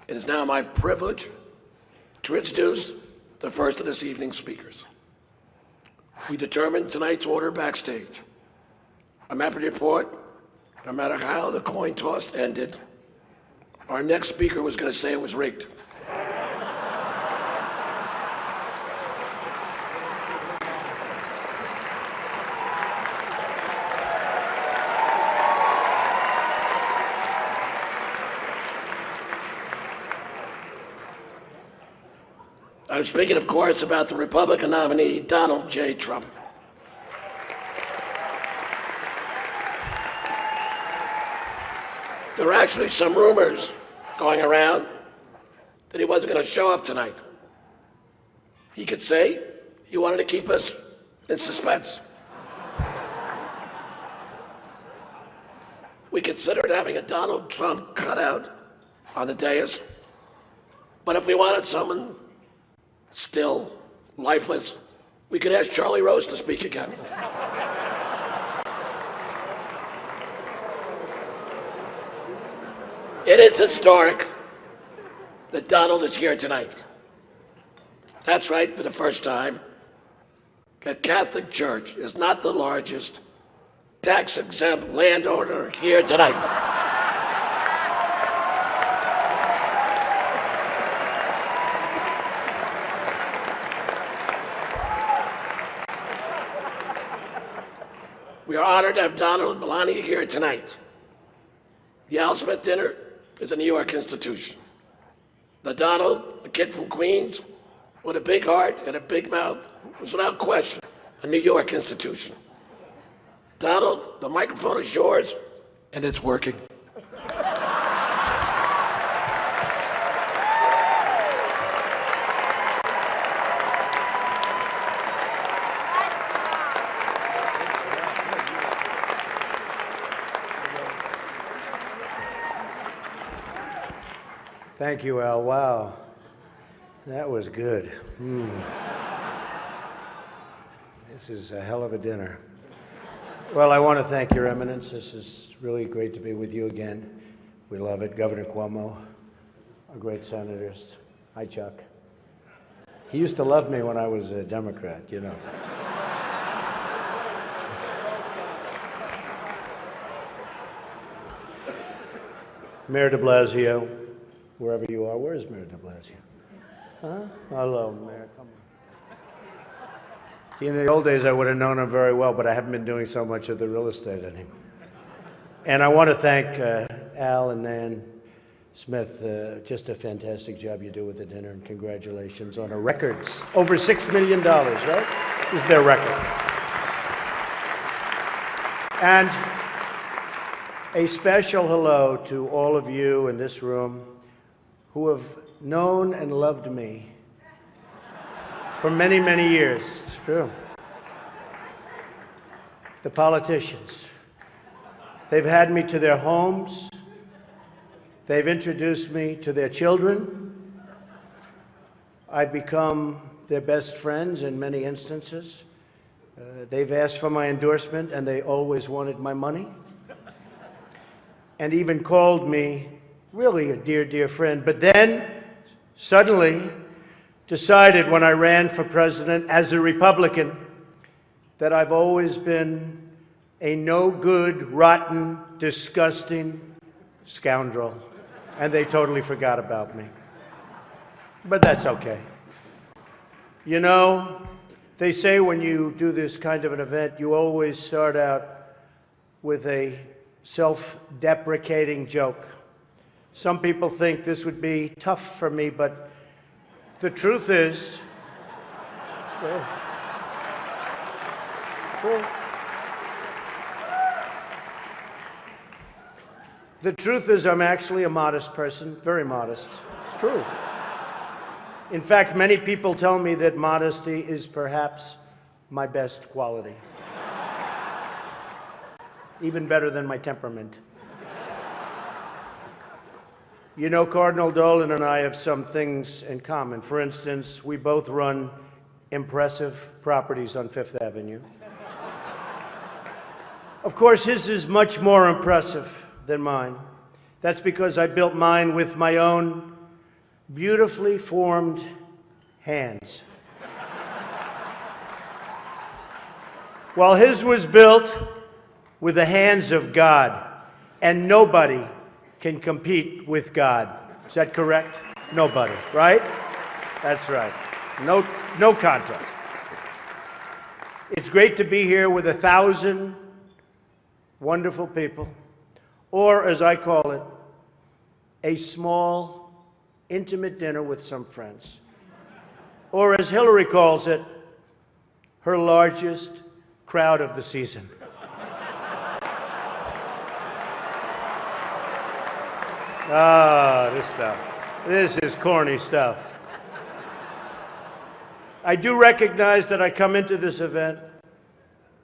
It is now my privilege to introduce the first of this evening's speakers. We determined tonight's order backstage. I'm happy to report, no matter how the coin toss ended, our next speaker was going to say it was rigged. I'm speaking, of course, about the Republican nominee, Donald J. Trump. There are actually some rumors going around that he wasn't going to show up tonight. He could say he wanted to keep us in suspense. We considered having a Donald Trump cutout on the dais, but if we wanted someone still lifeless, we could ask Charlie Rose to speak again. It is historic that Donald is here tonight. That's right, for the first time, the Catholic Church is not the largest tax-exempt landowner here tonight. We are honored to have Donald and Melania here tonight. The Al Smith dinner is a New York institution. The Donald, a kid from Queens, with a big heart and a big mouth, was without question a New York institution. Donald, the microphone is yours, and it's working. Thank you, Al. Wow, that was good. This is a hell of a dinner. Well, I want to thank Your Eminence. This is really great to be with you again. We love it. Governor Cuomo, our great senators. Hi, Chuck. He used to love me when I was a Democrat, you know. Mayor de Blasio, wherever you are. Where's Mayor de Blasio? Huh? Hello, Mayor. Come on. See, in the old days, I would have known him very well, but I haven't been doing so much of the real estate anymore. And I want to thank Al and Nan Smith. Just a fantastic job you do with the dinner, and congratulations on a record. Over $6 million, right? Is their record. And a special hello to all of you in this room who have known and loved me for many, many years. It's true. The politicians. They've had me to their homes. They've introduced me to their children. I've become their best friends in many instances. They've asked for my endorsement, and they always wanted my money. And even called me really a dear, dear friend. But then, suddenly, decided when I ran for president as a Republican that I've always been a no-good, rotten, disgusting scoundrel. And they totally forgot about me. But that's okay. You know, they say when you do this kind of an event, you always start out with a self-deprecating joke. Some people think this would be tough for me, but the truth is, the truth is I'm actually a modest person, very modest. It's true. In fact, many people tell me that modesty is perhaps my best quality. Even better than my temperament. You know, Cardinal Dolan and I have some things in common. For instance, we both run impressive properties on Fifth Avenue. Of course, his is much more impressive than mine. That's because I built mine with my own beautifully formed hands. While his was built with the hands of God, and nobody can compete with God. Is that correct? Nobody, right? That's right. No contest. It's great to be here with 1,000 wonderful people, or as I call it, a small, intimate dinner with some friends. Or as Hillary calls it, her largest crowd of the season. This stuff. This is corny stuff. I do recognize that I come into this event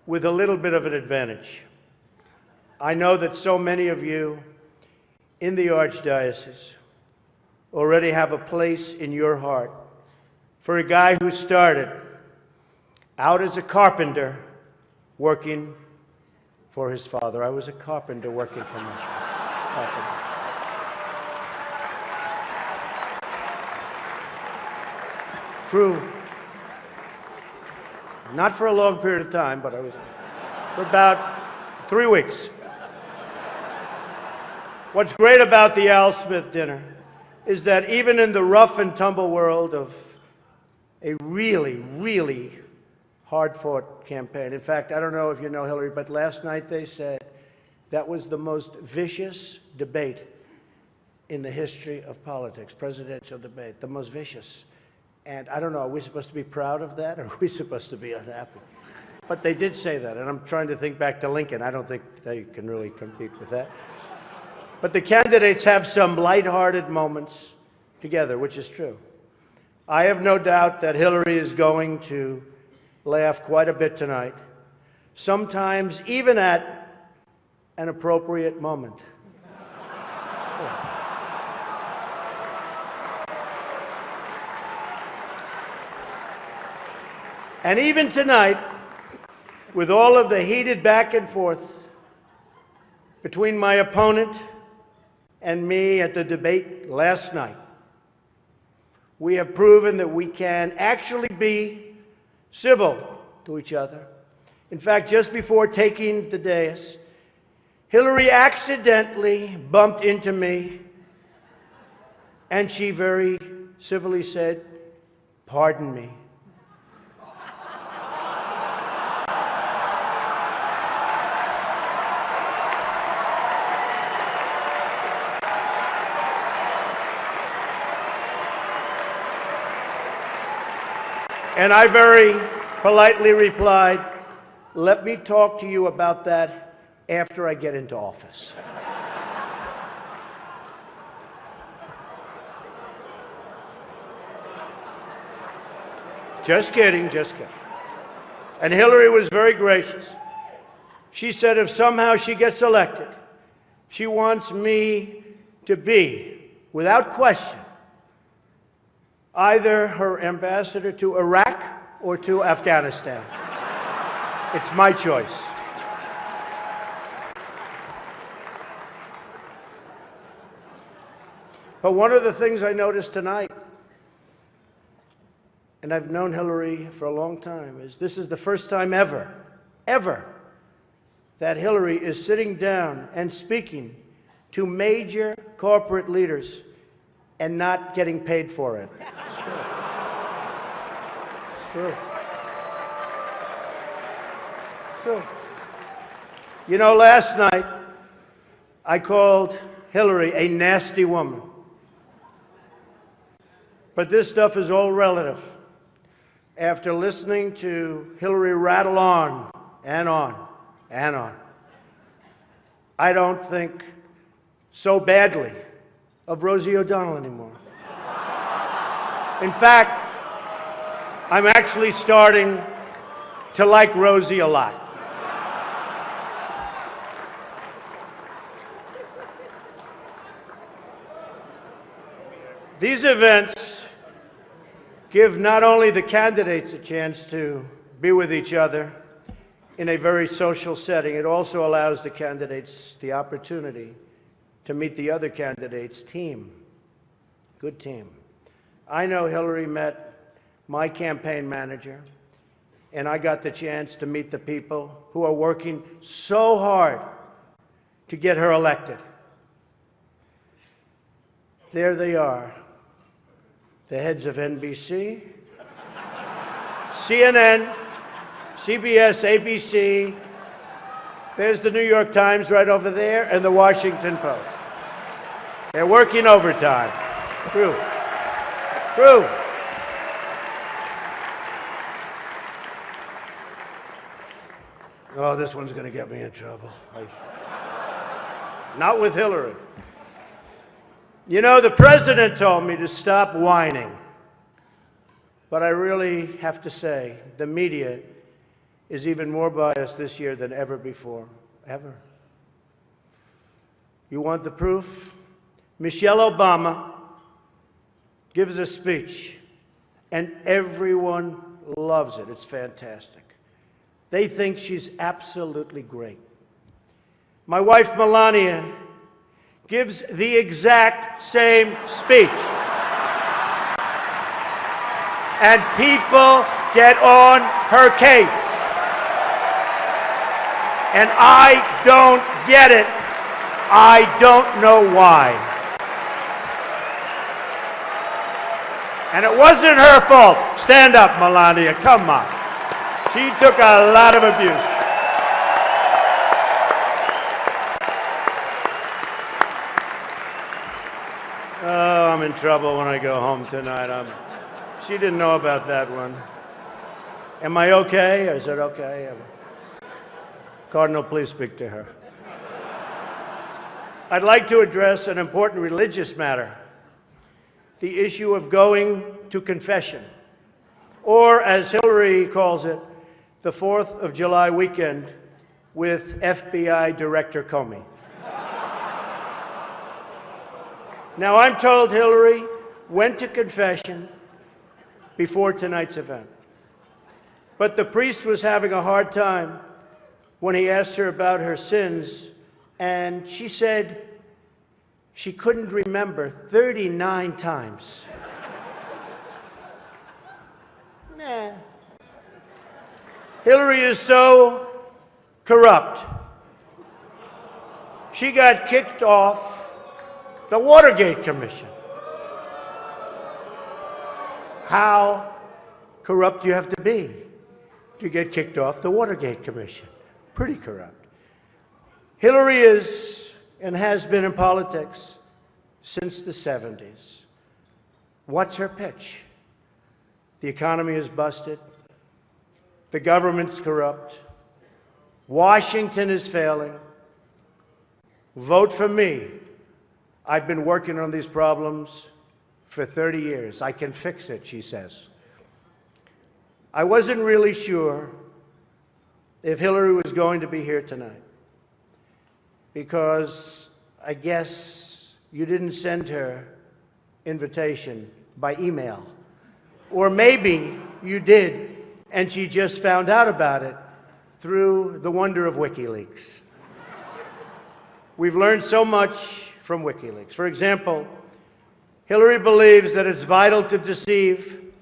with a little bit of an advantage. I know that so many of you in the Archdiocese already have a place in your heart for a guy who started out as a carpenter working for his father. I was a carpenter working for my father. True. Not for a long period of time, but I was for about 3 weeks. What's great about the Al Smith dinner is that even in the rough and tumble world of a really, really hard-fought campaign. In fact, I don't know if you know Hillary, but last night they said that was the most vicious debate in the history of politics, presidential debate, the most vicious. And I don't know, are we supposed to be proud of that, or are we supposed to be unhappy? But they did say that, and I'm trying to think back to Lincoln. I don't think they can really compete with that. But the candidates have some lighthearted moments together, which is true. I have no doubt that Hillary is going to laugh quite a bit tonight, sometimes even at an appropriate moment. And even tonight, with all of the heated back and forth between my opponent and me at the debate last night, we have proven that we can actually be civil to each other. In fact, just before taking the dais, Hillary accidentally bumped into me, and she very civilly said, "Pardon me." And I very politely replied, "Let me talk to you about that after I get into office." Just kidding, just kidding. And Hillary was very gracious. She said if somehow she gets elected, she wants me to be, without question, either her ambassador to Iraq or to Afghanistan. It's my choice. But one of the things I noticed tonight, and I've known Hillary for a long time, is this is the first time ever, that Hillary is sitting down and speaking to major corporate leaders and not getting paid for it. It's true. It's true. It's true. You know, last night, I called Hillary a nasty woman. But this stuff is all relative. After listening to Hillary rattle on and on and on, I don't think so badly of Rosie O'Donnell anymore. In fact, I'm actually starting to like Rosie a lot. These events give not only the candidates a chance to be with each other in a very social setting, it also allows the candidates the opportunity to meet the other candidates' team. Good team. I know Hillary met my campaign manager, and I got the chance to meet the people who are working so hard to get her elected. There they are, the heads of NBC, CNN, CBS, ABC. There's the New York Times right over there, and the Washington Post. They're working overtime. True. Oh, this one's going to get me in trouble. Not with Hillary. You know, the president told me to stop whining. But I really have to say, the media is even more biased this year than ever before. Ever. You want the proof? Michelle Obama gives a speech, and everyone loves it. It's fantastic. They think she's absolutely great. My wife, Melania, gives the exact same speech. And people get on her case. And I don't get it. I don't know why. And it wasn't her fault. Stand up, Melania. Come on. She took a lot of abuse. Oh, I'm in trouble when I go home tonight. She didn't know about that one. Am I okay? Is it okay? Cardinal, please speak to her. I'd like to address an important religious matter, the issue of going to confession, or as Hillary calls it, the 4th of July weekend with FBI Director Comey. Now, I'm told Hillary went to confession before tonight's event, but the priest was having a hard time when he asked her about her sins, and she said she couldn't remember 39 times. Nah. Hillary is so corrupt. She got kicked off the Watergate Commission. How corrupt do you have to be to get kicked off the Watergate Commission? Pretty corrupt. Hillary is and has been in politics since the 70s. What's her pitch? The economy is busted. The government's corrupt. Washington is failing. Vote for me. I've been working on these problems for 30 years. I can fix it, she says. I wasn't really sure if Hillary was going to be here tonight, because I guess you didn't send her invitation by email. Or maybe you did, and she just found out about it through the wonder of WikiLeaks. We've learned so much from WikiLeaks. For example, Hillary believes that it's vital to deceive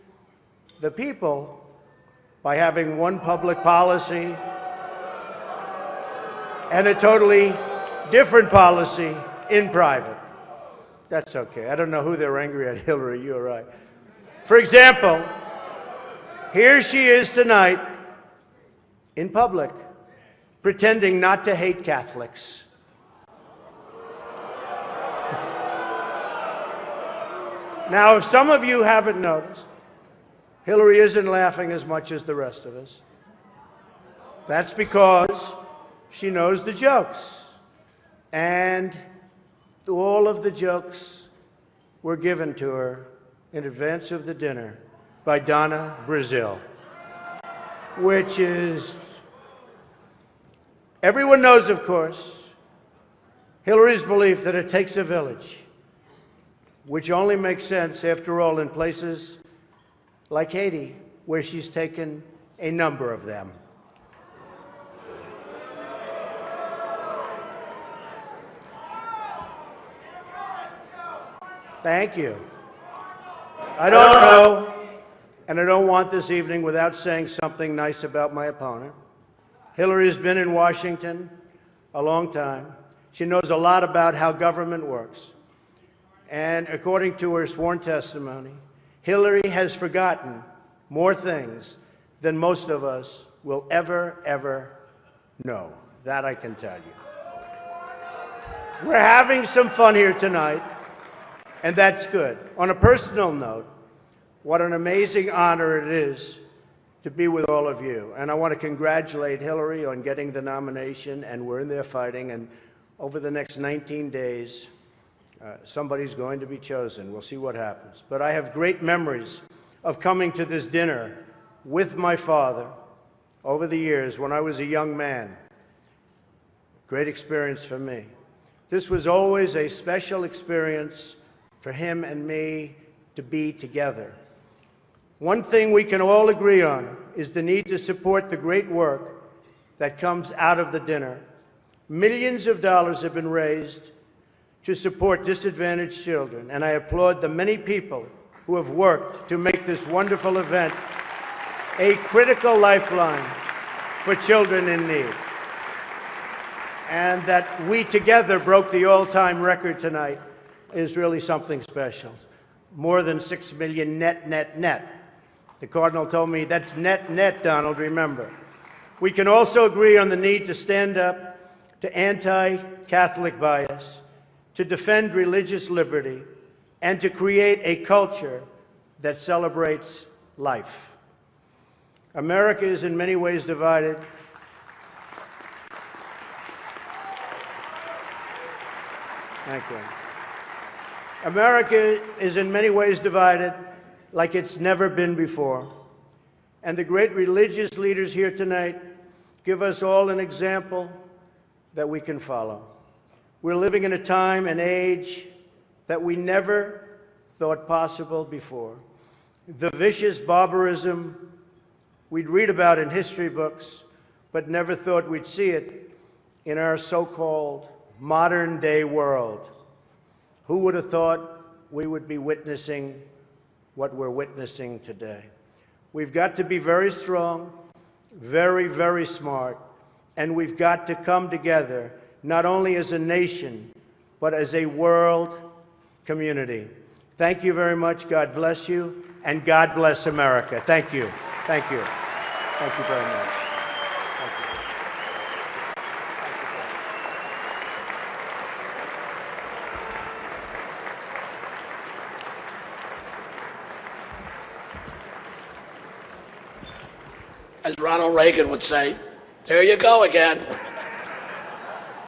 the people by having one public policy and a totally different policy in private. That's okay. I don't know who they're angry at, Hillary, you're right. For example, here she is tonight in public, pretending not to hate Catholics. Now, if some of you haven't noticed, Hillary isn't laughing as much as the rest of us. That's because she knows the jokes. And all of the jokes were given to her in advance of the dinner by Donna Brazile, which is, everyone knows, of course, Hillary's belief that it takes a village, which only makes sense, after all, in places like Haiti, where she's taken a number of them. Thank you. I don't know, and I don't want this evening without saying something nice about my opponent. Hillary has been in Washington a long time. She knows a lot about how government works. And according to her sworn testimony, Hillary has forgotten more things than most of us will ever know. That I can tell you. We're having some fun here tonight, and that's good. On a personal note, what an amazing honor it is to be with all of you. And I want to congratulate Hillary on getting the nomination, and we're in there fighting, and over the next 19 days, somebody's going to be chosen. We'll see what happens. But I have great memories of coming to this dinner with my father over the years when I was a young man. Great experience for me. This was always a special experience for him and me to be together. One thing we can all agree on is the need to support the great work that comes out of the dinner. Millions of dollars have been raised to support disadvantaged children, and I applaud the many people who have worked to make this wonderful event a critical lifeline for children in need. And that we together broke the all-time record tonight is really something special. More than 6 million net. The Cardinal told me that's net, Donald, remember. We can also agree on the need to stand up to anti-Catholic bias, to defend religious liberty, and to create a culture that celebrates life. America is in many ways divided. Thank you. America is in many ways divided like it's never been before. And the great religious leaders here tonight give us all an example that we can follow. We're living in a time and age that we never thought possible before. The vicious barbarism we'd read about in history books, but never thought we'd see it in our so-called modern-day world. Who would have thought we would be witnessing what we're witnessing today? We've got to be very strong, very smart, and we've got to come together, not only as a nation, but as a world community. Thank you very much. God bless you, and God bless America. Thank you. Thank you. Thank you very much. Thank you. As Ronald Reagan would say, there you go again.